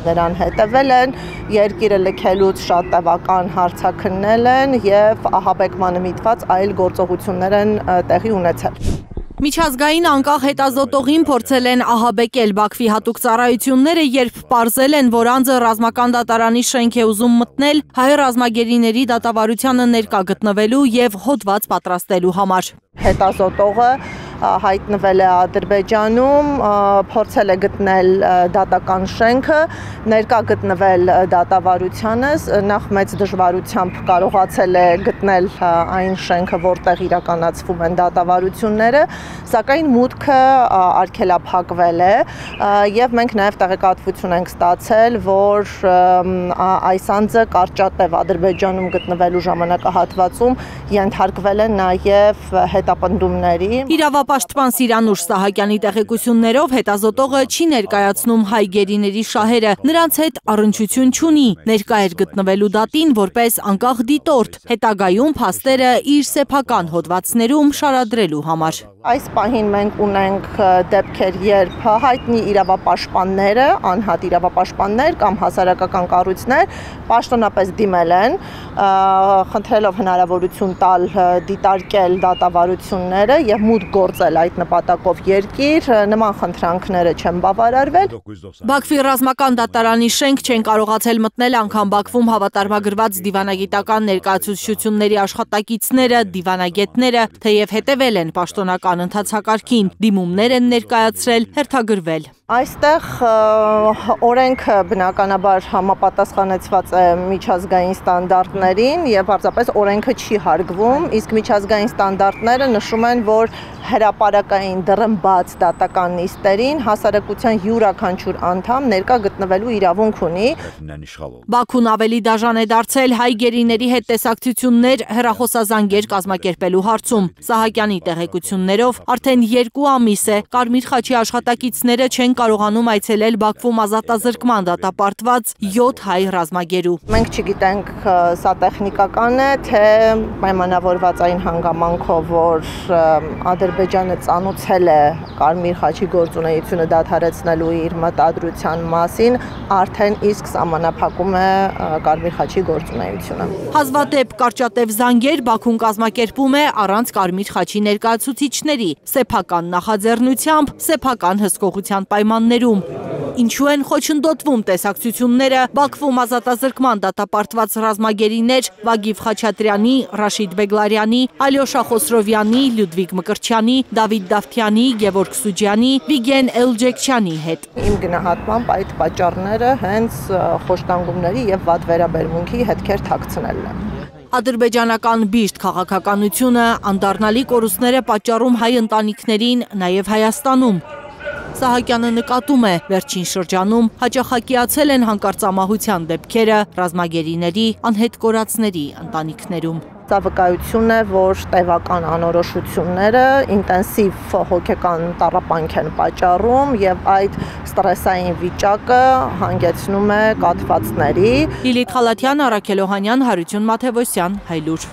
Նրան հետևել են, երկիրը լքելուց շատ տևական հարցաքննել են և ահաբեկմանը միտված այլ գործողություններ են տեղի ունեցել։ Միջազգային անկախ հետազոտողին փորձել են ահաբեկել Բաքվի հատուկ ծառայությունները, երբ պարզել են, որ անձը ռազմական դատարանի շենք է ուզում մտնել հայ ռազմագերիների դատավարությանը ներկա գտնվելու և հոդված պատրաստելու համար։ Հետազոտողը հայտնվել է Ադրբեջանում, փորձել է գտնել դատական շենքը, ներկա գտնվել դատավարությանս, նախ մեծ դժվարությամբ կարողացել է գտնել այն շենքը, որտեղ իրականացվում են դատավարությունները, սակայն մուտքը արգելափակվել է և մենք նաև տեղեկատվություն ենք ստացել, որ այս անձը կարճատև Ադրբեջանում գտնվելու ժամանակահատվածում ենթարկվել է նաև հետապնդումների։ Իրավապաշտպան Սիրանուշ Սահակյանի տեղեկություններով հետազոտողը չի ներկայացնում հայ գերիների շահերը, նրանց հետ առնչություն չունի, ներկա էր գտնվելու դատին որպես անկախ դիտորդ, հետագայում փաստերը իր սեփական հոդվածներում շարադրելու համար։ Այս պահին մենք ունենք դեպքեր, երբ հայտնի իրավապաշտպանները, անհատ իրավապաշտպաններ կամ հասարակական կառույցներ պաշտոնապես դիմել են, խնդրելով հնարավորություն տալ դիտարկել դատավարությունները և մուտք գործել այդ նպատակով երկիր, նման խնդրանքները չեն բավարարվել։ Բաքվի ռազմական դատարանի շենք չեն կարողացել մտնել անգամ Բաքվում հավատարմագրված դիվանագիտական ներկայացուցչությունների աշխատակիցները, դիվանագետները, թեև հետևել են պաշտոնական ընթացակարգին, դիմումներ են ներկայացրել, հերթագրվել։ Այստեղ օրենքը բնականաբար համապատասխանեցված է միջազգային ստանդարտներին և պարզապես օրենքը չի հարգվում, իսկ միջազգային ստանդարտները նշում են, որ հրապարակային դռն բաց դատական նիստերին հասարակության յուրաքանչյուր անդամ ներկա գտնվելու իրավունք ունի։ Բաքուն ավելի դաժան է դարձել հայ գերիների հետ տեսակցություններ հեռախոսազանգեր կազմակերպելու հարցում։ Սահակյանի տեղեկություններով արդեն 2 ամիս է Կարմիր խաչի աշխատակիցները չեն կարողանում այցելել Բաքվում ազատազրկման դատապարտված 7 հայ ռազմագերու։ Մենք չգիտենք սա տեխնիկական է, թե պայմանավորված այն հանգամանքով, որ Ադրբեջանը ծանոթել է Կարմիր խաչի գործունեությունը դադարեցնելու իր մտադրության մասին, արդեն իսկ սահմանափակում է Կարմիր խաչի գործունեությունը։ Հազվադեպ կարճատև զանգեր Բաքուն կազմակերպում է առանց Կարմիր խաչի ներկայացուցիչների, սեփական նախաձեռնությամբ, սեփական հսկողության պայմաններում։ Ինչու են խոչընդոտվում տեսակցությունները Բաքվում ազատազրկման դատապարտված ռազմագերիներ Վագիվ Խաչատրյանի, Ռաշիդ Բեգլարյանի, Ալյոշա Խոսրովյանի, Լյուդվիգ Մկրտչյանի, Դավիթ Դավթյանի, Գևորգ Սուջյանի, Վիգեն Էլջեքչյանի հետ։ Իմ գնահատմամբ այդ պատճառները հենց խոշտանգումների և վատ վերաբերմունքի հետքեր թաքցնելն է։ Ադրբեջանական բիշտ քաղաքականությունը անդառնալի կորուստներ է պատճառում հայ ընտանիքներին նաև Հայաստանում։ Սահակյանը նկատում է, վերջին շրջանում հաճախակիացել են հանկարծամահության դեպքերը ռազմագերիների, անհետ կորածների ընտանիքներում։ Սա վկայություն է, որ տևական անորոշությունները ինտենսիվ հոգեկան տառապանք են պատճառում և այդ ստրեսային վիճակը հանգեցնում է կաթվածների։ Լիլիթ Խալաթյան, Արաքել Օհանյան, Հարություն Մաթևոսյան, Հայլուր։